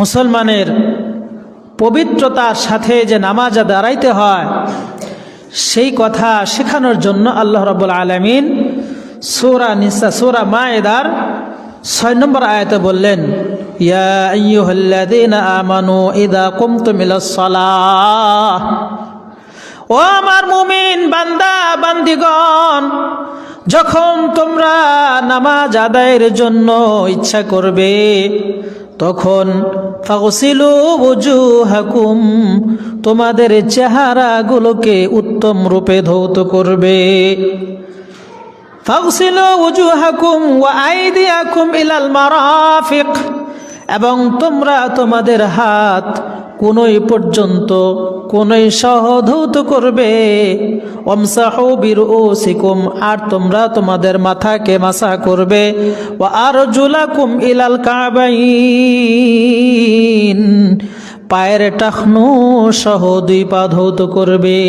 মুসলমানের পবিত্রতার সাথে যে নামাজ দাঁড়াইতে হয় সেই কথা শেখানোর জন্য আল্লাহ রাব্বুল আলামিন সূরা মায়েদার 6 নম্বর আয়াতে বললেন, ইয়া আইয়ুহাল্লাযীনা আমানু ইযা কুমতুম ইলাস সালাহ, ও আমার মুমিন বান্দা বান্দিগণ, যখন তোমরা নামাজ আদায়ের জন্য ইচ্ছা করবে তখন ফাগসিলু ওজুহাকুম, তোমাদের চেহারাগুলোকে উত্তম রূপে ধৌত করবে। ফাগসিলু ওজুহাকুম ওয়া আইদিয়াকুম ইলাল মারাফিক, এবং তোমরা তোমাদের হাত কোনই পর্যন্ত কোনই সহ ধৌত করবে। ওয়ামসাহু বিরুসিকুম, আর তোমরা তোমাদের মাথাকে মাসা করবে। ওয়া আরজুলাকুম ইলাল কাবাইন, পায়ের টাকনু সহ 2 পা ধৌত করবে।